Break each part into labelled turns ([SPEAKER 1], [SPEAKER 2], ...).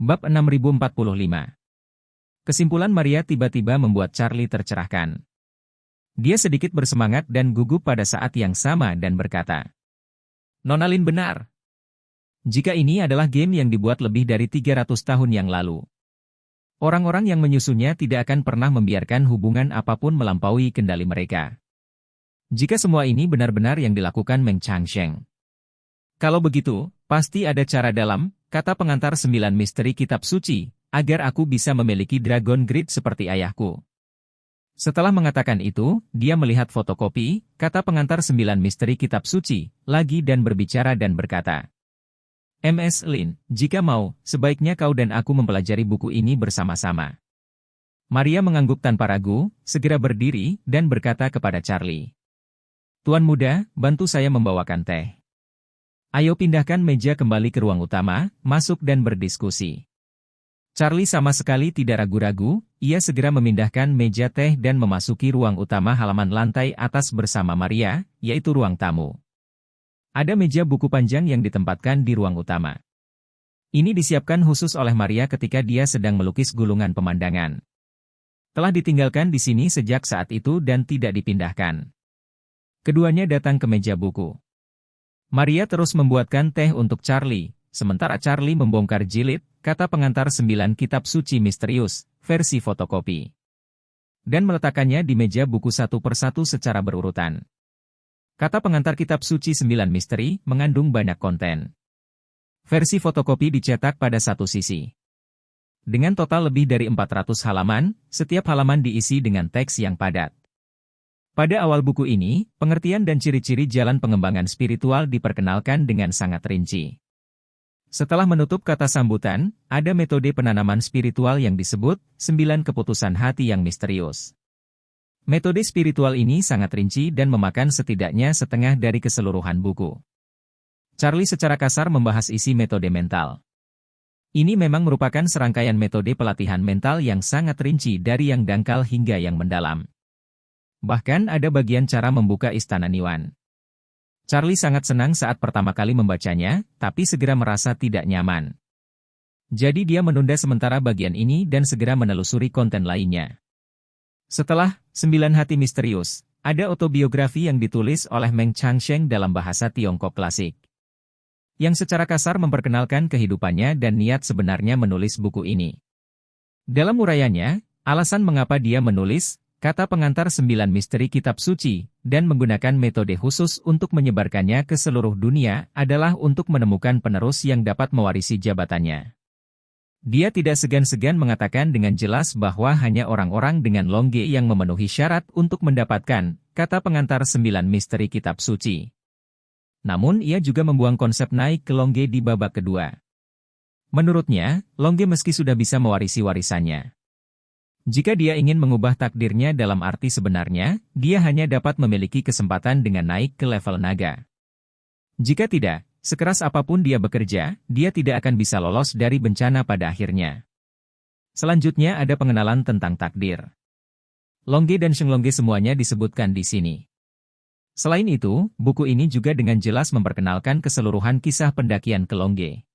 [SPEAKER 1] Bab 6045. Kesimpulan Maria tiba-tiba membuat Charlie tercerahkan. Dia sedikit bersemangat dan gugup pada saat yang sama dan berkata, "Nona Lin benar. Jika ini adalah game yang dibuat lebih dari 300 tahun yang lalu, orang-orang yang menyusunnya tidak akan pernah membiarkan hubungan apapun melampaui kendali mereka. Jika semua ini benar-benar yang dilakukan Meng Changsheng. Kalau begitu, pasti ada cara dalam, kata pengantar 9 misteri kitab suci, agar aku bisa memiliki Dragon Grid seperti ayahku." Setelah mengatakan itu, dia melihat fotokopi, kata pengantar 9 misteri kitab suci, lagi dan berbicara dan berkata, "MS Lin, jika mau, sebaiknya kau dan aku mempelajari buku ini bersama-sama." Maria mengangguk tanpa ragu, segera berdiri, dan berkata kepada Charlie, "Tuan muda, bantu saya membawakan teh. Ayo pindahkan meja kembali ke ruang utama, masuk dan berdiskusi." Charlie sama sekali tidak ragu-ragu, ia segera memindahkan meja teh dan memasuki ruang utama halaman lantai atas bersama Maria, yaitu ruang tamu. Ada meja buku panjang yang ditempatkan di ruang utama. Ini disiapkan khusus oleh Maria ketika dia sedang melukis gulungan pemandangan. Telah ditinggalkan di sini sejak saat itu dan tidak dipindahkan. Keduanya datang ke meja buku. Maria terus membuatkan teh untuk Charlie, sementara Charlie membongkar jilid, kata pengantar 9 kitab suci misterius, versi fotokopi. Dan meletakkannya di meja buku satu persatu secara berurutan. Kata pengantar kitab suci 9 misteri, mengandung banyak konten. Versi fotokopi dicetak pada satu sisi. Dengan total lebih dari 400 halaman, setiap halaman diisi dengan teks yang padat. Pada awal buku ini, pengertian dan ciri-ciri jalan pengembangan spiritual diperkenalkan dengan sangat rinci. Setelah menutup kata sambutan, ada metode penanaman spiritual yang disebut 9 keputusan hati yang misterius. Metode spiritual ini sangat rinci dan memakan setidaknya setengah dari keseluruhan buku. Charlie secara kasar membahas isi metode mental. Ini memang merupakan serangkaian metode pelatihan mental yang sangat rinci dari yang dangkal hingga yang mendalam. Bahkan ada bagian cara membuka istana Niwan. Charlie sangat senang saat pertama kali membacanya, tapi segera merasa tidak nyaman. Jadi dia menunda sementara bagian ini dan segera menelusuri konten lainnya. Setelah 9 hati misterius, ada autobiografi yang ditulis oleh Meng Changsheng dalam bahasa Tiongkok klasik. Yang secara kasar memperkenalkan kehidupannya dan niat sebenarnya menulis buku ini. Dalam urayanya, alasan mengapa dia menulis, kata pengantar 9 misteri kitab suci, dan menggunakan metode khusus untuk menyebarkannya ke seluruh dunia adalah untuk menemukan penerus yang dapat mewarisi jabatannya. Dia tidak segan-segan mengatakan dengan jelas bahwa hanya orang-orang dengan longge yang memenuhi syarat untuk mendapatkan, kata pengantar 9 misteri kitab suci. Namun ia juga membuang konsep naik ke longge di babak kedua. Menurutnya, longge meski sudah bisa mewarisi warisannya. Jika dia ingin mengubah takdirnya dalam arti sebenarnya, dia hanya dapat memiliki kesempatan dengan naik ke level naga. Jika tidak, sekeras apapun dia bekerja, dia tidak akan bisa lolos dari bencana pada akhirnya. Selanjutnya ada pengenalan tentang takdir. Longge dan Shenglongge semuanya disebutkan di sini. Selain itu, buku ini juga dengan jelas memperkenalkan keseluruhan kisah pendakian ke Longge.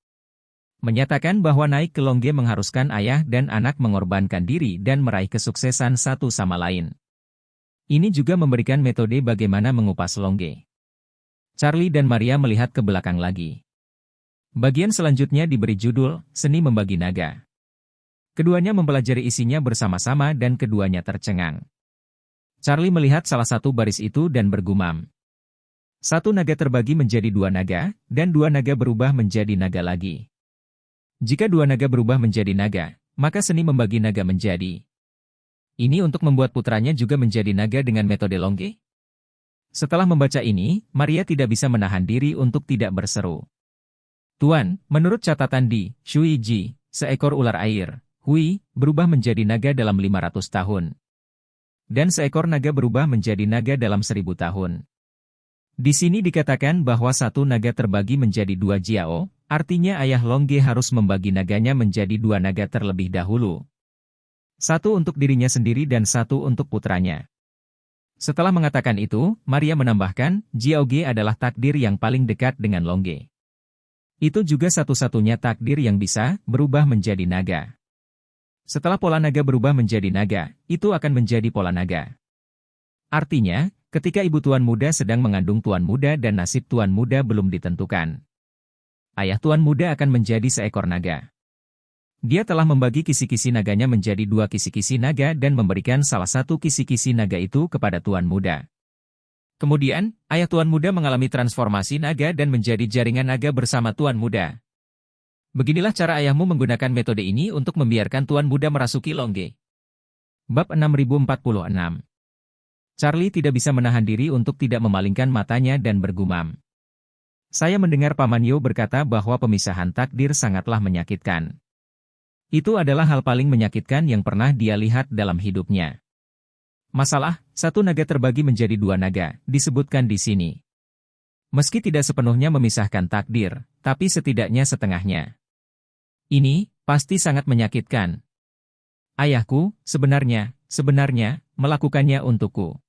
[SPEAKER 1] Menyatakan bahwa naik ke longge mengharuskan ayah dan anak mengorbankan diri dan meraih kesuksesan satu sama lain. Ini juga memberikan metode bagaimana mengupas longge. Charlie dan Maria melihat ke belakang lagi. Bagian selanjutnya diberi judul, Seni Membagi Naga. Keduanya mempelajari isinya bersama-sama dan keduanya tercengang. Charlie melihat salah satu baris itu dan bergumam. Satu naga terbagi menjadi 2 naga, dan 2 naga berubah menjadi naga lagi. Jika 2 naga berubah menjadi naga, maka seni membagi naga menjadi. Ini untuk membuat putranya juga menjadi naga dengan metode longge? Setelah membaca ini, Maria tidak bisa menahan diri untuk tidak berseru. "Tuan, menurut catatan di Shui Ji, seekor ular air, Hui, berubah menjadi naga dalam 500 tahun. Dan seekor naga berubah menjadi naga dalam 1000 tahun. Di sini dikatakan bahwa satu naga terbagi menjadi 2 jiao, artinya ayah longge harus membagi naganya menjadi 2 naga terlebih dahulu. Satu untuk dirinya sendiri dan satu untuk putranya." Setelah mengatakan itu, Maria menambahkan, Jiaoge adalah takdir yang paling dekat dengan longge. Itu juga satu-satunya takdir yang bisa berubah menjadi naga. Setelah pola naga berubah menjadi naga, itu akan menjadi pola naga. Artinya, ketika ibu tuan muda sedang mengandung tuan muda dan nasib tuan muda belum ditentukan, ayah tuan muda akan menjadi seekor naga. Dia telah membagi kisi-kisi naganya menjadi 2 kisi-kisi naga dan memberikan salah satu kisi-kisi naga itu kepada tuan muda. Kemudian, ayah tuan muda mengalami transformasi naga dan menjadi jaringan naga bersama tuan muda. Beginilah cara ayahmu menggunakan metode ini untuk membiarkan tuan muda merasuki Longge. Bab 6046. Charlie tidak bisa menahan diri untuk tidak memalingkan matanya dan bergumam. Saya mendengar Paman Yo berkata bahwa pemisahan takdir sangatlah menyakitkan. Itu adalah hal paling menyakitkan yang pernah dia lihat dalam hidupnya. Masalah, satu naga terbagi menjadi 2 naga, disebutkan di sini. Meski tidak sepenuhnya memisahkan takdir, tapi setidaknya setengahnya. Ini pasti sangat menyakitkan. Ayahku, sebenarnya, melakukannya untukku.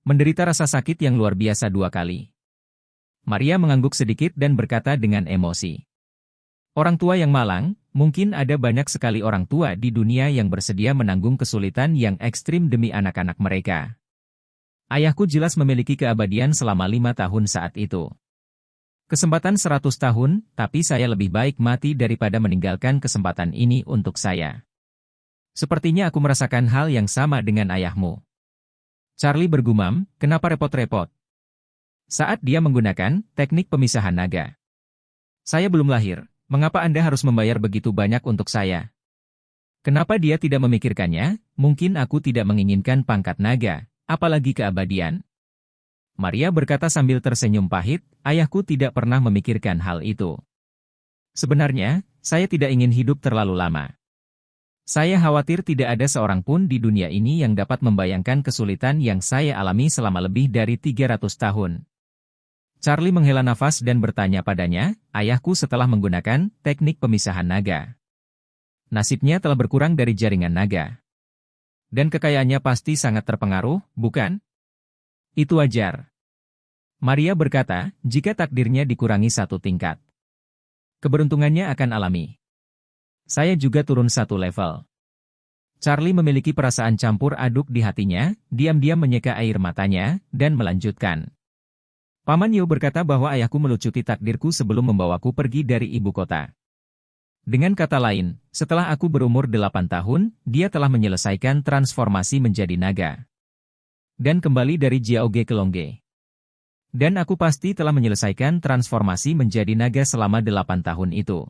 [SPEAKER 1] Menderita rasa sakit yang luar biasa 2 kali. Maria mengangguk sedikit dan berkata dengan emosi. Orang tua yang malang, mungkin ada banyak sekali orang tua di dunia yang bersedia menanggung kesulitan yang ekstrim demi anak-anak mereka. Ayahku jelas memiliki keabadian selama 5 tahun saat itu. Kesempatan 100 tahun, tapi saya lebih baik mati daripada meninggalkan kesempatan ini untuk saya. Sepertinya aku merasakan hal yang sama dengan ayahmu. Charlie bergumam, kenapa repot-repot? Saat dia menggunakan teknik pemisahan naga. Saya belum lahir, mengapa Anda harus membayar begitu banyak untuk saya? Kenapa dia tidak memikirkannya? Mungkin aku tidak menginginkan pangkat naga, apalagi keabadian. Maria berkata sambil tersenyum pahit, ayahku tidak pernah memikirkan hal itu. Sebenarnya, saya tidak ingin hidup terlalu lama. Saya khawatir tidak ada seorang pun di dunia ini yang dapat membayangkan kesulitan yang saya alami selama lebih dari 300 tahun. Charlie menghela nafas dan bertanya padanya, ayahku setelah menggunakan teknik pemisahan naga. Nasibnya telah berkurang dari jaringan naga. Dan kekayaannya pasti sangat terpengaruh, bukan? Itu wajar. Maria berkata, jika takdirnya dikurangi 1 tingkat, keberuntungannya akan alami. Saya juga turun 1 level. Charlie memiliki perasaan campur aduk di hatinya, diam-diam menyeka air matanya, dan melanjutkan. Paman Yo berkata bahwa ayahku melucuti takdirku sebelum membawaku pergi dari ibu kota. Dengan kata lain, setelah aku berumur 8 tahun, dia telah menyelesaikan transformasi menjadi naga. Dan kembali dari Jiaoge ke Longge. Dan aku pasti telah menyelesaikan transformasi menjadi naga selama 8 tahun itu.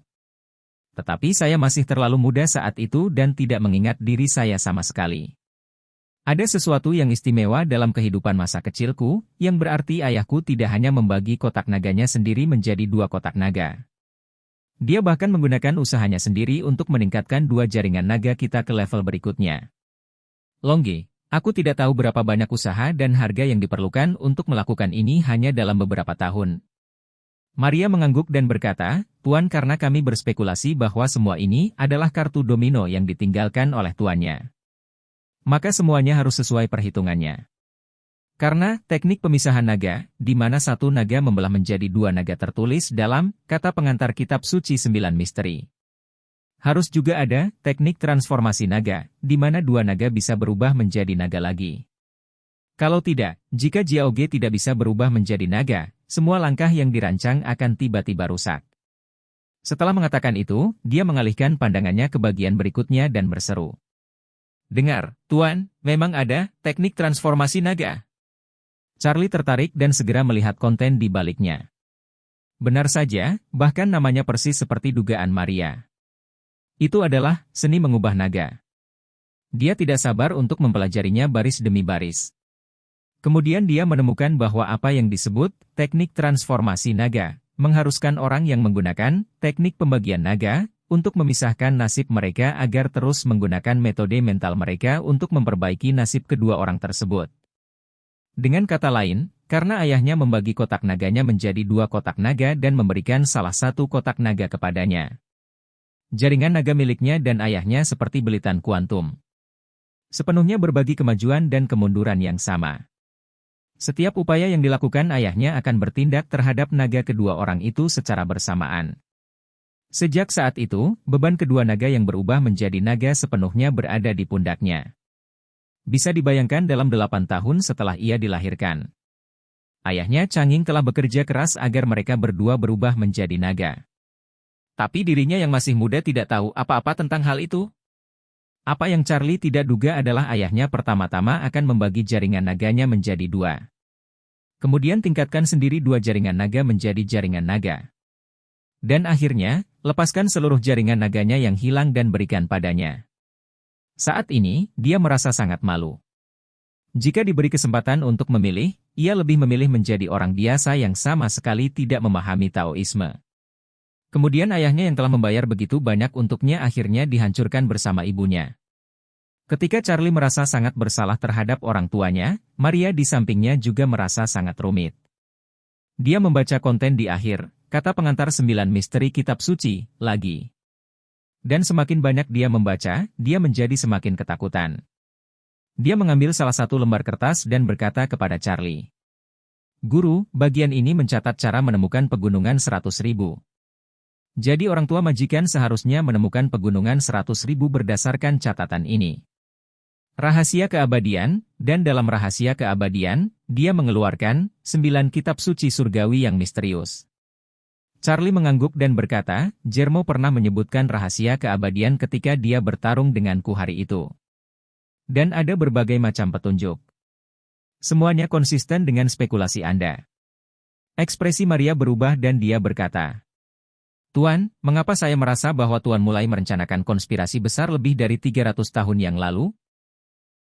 [SPEAKER 1] Tetapi saya masih terlalu muda saat itu dan tidak mengingat diri saya sama sekali. Ada sesuatu yang istimewa dalam kehidupan masa kecilku, yang berarti ayahku tidak hanya membagi kotak naganya sendiri menjadi 2 kotak naga. Dia bahkan menggunakan usahanya sendiri untuk meningkatkan 2 jaringan naga kita ke level berikutnya. Longge, aku tidak tahu berapa banyak usaha dan harga yang diperlukan untuk melakukan ini hanya dalam beberapa tahun. Maria mengangguk dan berkata, Tuan, karena kami berspekulasi bahwa semua ini adalah kartu domino yang ditinggalkan oleh tuannya. Maka semuanya harus sesuai perhitungannya. Karena teknik pemisahan naga, di mana 1 naga membelah menjadi 2 naga tertulis dalam kata pengantar kitab suci 9 misteri. Harus juga ada teknik transformasi naga, di mana 2 naga bisa berubah menjadi naga lagi. Kalau tidak, jika Jiaoge tidak bisa berubah menjadi naga, semua langkah yang dirancang akan tiba-tiba rusak. Setelah mengatakan itu, dia mengalihkan pandangannya ke bagian berikutnya dan berseru. Dengar, Tuan, memang ada teknik transformasi naga. Charlie tertarik dan segera melihat konten di baliknya. Benar saja, bahkan namanya persis seperti dugaan Maria. Itu adalah seni mengubah naga. Dia tidak sabar untuk mempelajarinya baris demi baris. Kemudian dia menemukan bahwa apa yang disebut teknik transformasi naga mengharuskan orang yang menggunakan teknik pembagian naga untuk memisahkan nasib mereka agar terus menggunakan metode mental mereka untuk memperbaiki nasib kedua orang tersebut. Dengan kata lain, karena ayahnya membagi kotak naganya menjadi 2 kotak naga dan memberikan salah 1 kotak naga kepadanya. Jaringan naga miliknya dan ayahnya seperti belitan kuantum. Sepenuhnya berbagi kemajuan dan kemunduran yang sama. Setiap upaya yang dilakukan ayahnya akan bertindak terhadap naga kedua orang itu secara bersamaan. Sejak saat itu, beban kedua naga yang berubah menjadi naga sepenuhnya berada di pundaknya. Bisa dibayangkan dalam 8 tahun setelah ia dilahirkan. Ayahnya Changing telah bekerja keras agar mereka berdua berubah menjadi naga. Tapi dirinya yang masih muda tidak tahu apa-apa tentang hal itu. Apa yang Charlie tidak duga adalah ayahnya pertama-tama akan membagi jaringan naganya menjadi 2. Kemudian tingkatkan sendiri 2 jaringan naga menjadi jaringan naga. Dan akhirnya, lepaskan seluruh jaringan naganya yang hilang dan berikan padanya. Saat ini, dia merasa sangat malu. Jika diberi kesempatan untuk memilih, ia lebih memilih menjadi orang biasa yang sama sekali tidak memahami Taoisme. Kemudian ayahnya yang telah membayar begitu banyak untuknya akhirnya dihancurkan bersama ibunya. Ketika Charlie merasa sangat bersalah terhadap orang tuanya, Maria di sampingnya juga merasa sangat rumit. Dia membaca konten di akhir, kata pengantar 9 misteri kitab suci, lagi. Dan semakin banyak dia membaca, dia menjadi semakin ketakutan. Dia mengambil salah satu lembar kertas dan berkata kepada Charlie. Guru, bagian ini mencatat cara menemukan pegunungan 100.000. Jadi orang tua majikan seharusnya menemukan pegunungan 100.000 berdasarkan catatan ini. Rahasia keabadian, dan dalam rahasia keabadian, dia mengeluarkan 9 kitab suci surgawi yang misterius. Charlie mengangguk dan berkata, Jermo pernah menyebutkan rahasia keabadian ketika dia bertarung denganku hari itu. Dan ada berbagai macam petunjuk. Semuanya konsisten dengan spekulasi Anda. Ekspresi Maria berubah dan dia berkata, Tuan, mengapa saya merasa bahwa Tuan mulai merencanakan konspirasi besar lebih dari 300 tahun yang lalu?